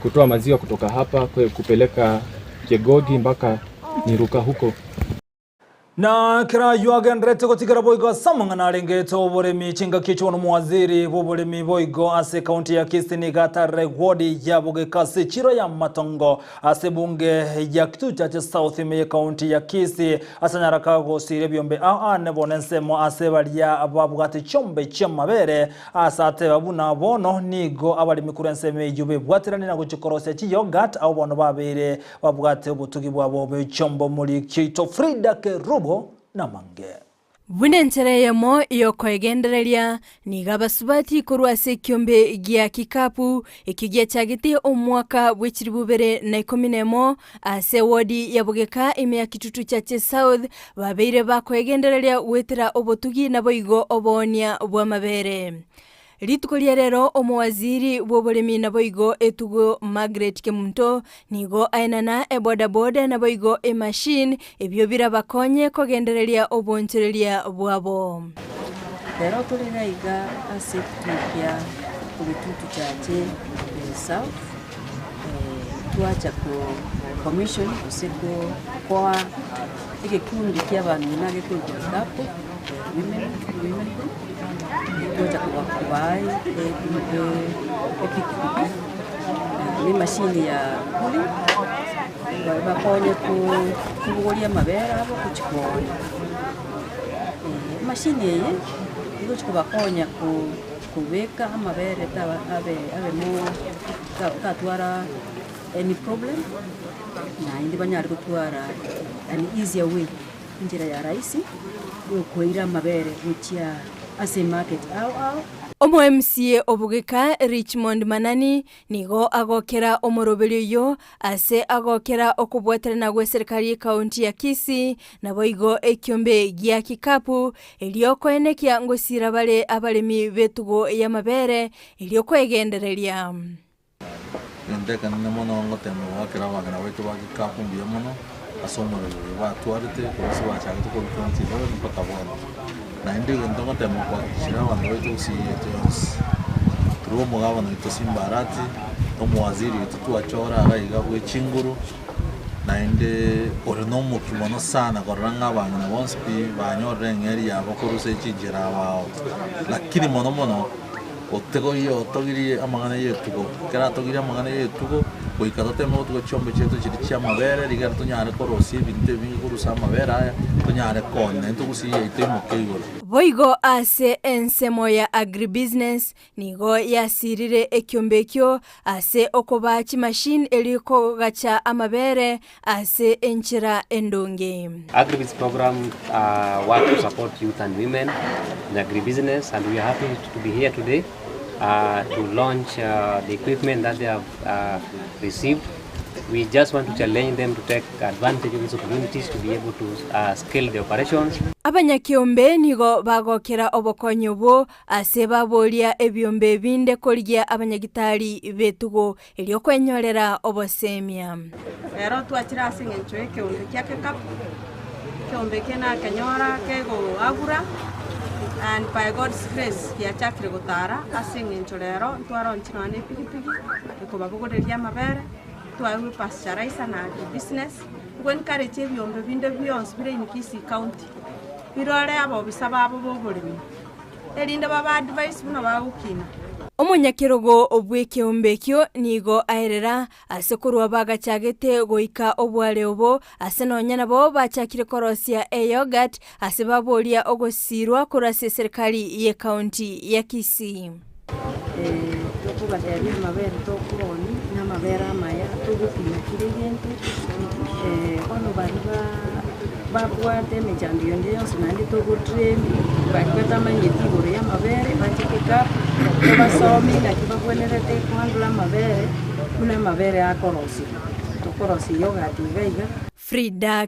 Kutoa maziwa kutoka hapa kupeleka Kegogi mpaka Niruka huko. Na kira yuagendrete gotigara boigo samangana rengeto boremi chinga kichwa no mwaziri boboremi boigo ase kaunti ya Kisii ni gatare wodi ya Bugekasi chiro ya matongo ase bunge ya kitucha cha South me kaunti ya Kisii asanyaraka gosire byombe ne bonensemo ase balia ababugate chombe chamabere asate babuna bono nigo abali mikurenseme yube bwatirani na guchikorosia chi yogurt au bono babere babugate obutugi bwabo be chombo muri kito Frida ke na mange. Bunentere yamo yoko egenderelia ni gabasubati kuruase kiombe gia kikapu ikigia chagiti omwaka wechiribubere na 10 ase wodi ya Bugeka imea kitutu chache South babeire bako egenderelia wetera obotugi na boigo obonia bwa mabere. Litukolia rero omwaziri woboremi na boigo etugo Margaret Kemunto nigo ainana boda na boigo machine ebyo birabakonye kogenderelia oboncherelia bwabo. Rero tuligaiga ase Kupitia kubitutu chache South tuacha ko commission kuseko kwa ikikundi ky'abantu nage kwikapo women kuja kuwakubai ni mashini ya kuli bakonye kubugolia mabera abo kuchikoni mashini yeye iko chikubakonya kubeka amabere taba abe mo katwara any problem na indi banyari kutwara an easier way njira ya rahisi kuira mabere uchia ase market au Omo MCA Obugeka Richmond Manani nigo agokera omorobelio yo ase agokera okubweterana gwe serikali kaunti ya Kisii na boigo ekiombe gia kikapu elioko enekia ngosira bale abalemi betugo ya mabere elioko egenderelia ndeka nimono ngotemo wakera wagana wetu wakikapu mbia mono asomoro batwarite polisi bachagite ko county bolo mpaka bwana na ndio ndongo temo kwa kishira wando wetu si yetos turuo mugabo na ito simbarati omwaziri tutu achora agaiga bwe chinguru na inde orinomo kimono sana koranga bana na bonspi banyorre ngeri yabo kuruse chijira wao lakini mono otego iyo togiri amangana yetugo kera togiri amangana yetugo boikatote mo tugo chombe chetu chiri cha mabere rigar tunyare korosi binte bingi kurusa mabere aya tunyare konne tugusi itemo keigo boigo ase ensemo ya agribusiness nigo yasirire ekyombekyo ase okobachi machine eliko gacha amabere ase enchira endonge. Agribusiness program work to support youth and women in agribusiness, and we are happy to be here today to launch the equipment that they have received. We just want to challenge them to take advantage of these opportunities to be able to scale the operations. Abanyakiombe nigo bagokera obokonyo bo ase babolia ebyombe binde koligia abanyagitari betugo eliokwenyorera obosemia. Rero twachira asingencho ekiombe kyake kap kiombe kena kenyora kego agura and by God's grace kiachakire gutara asingencho rero twaronchina ne pigipigi ikobagogoreria mabere twawe pasteurizer na business when encourage ebyombe binde byonse bire in Kisii county birore abo bisaba abo boboremi elinde baba advice buno baukina omunyakirogo obwekeombekyo nigo aerera asekurwa bagachagete goika obwale obo asenonya nabo bachakire korosia yogurt asebabolia ogosirwa kurase serikali ye county ya Kisii. Tukubateria mabere tokuroni na mabera maya tugupima kirigento ono bariba babwate mechandio ndio sinandi tugutrain bakweta manyetigo ya mabere bachikika basomi na kibakwenerete kwandula mabere kuna mabere akorosi tokorosi yoga tigaiga Frida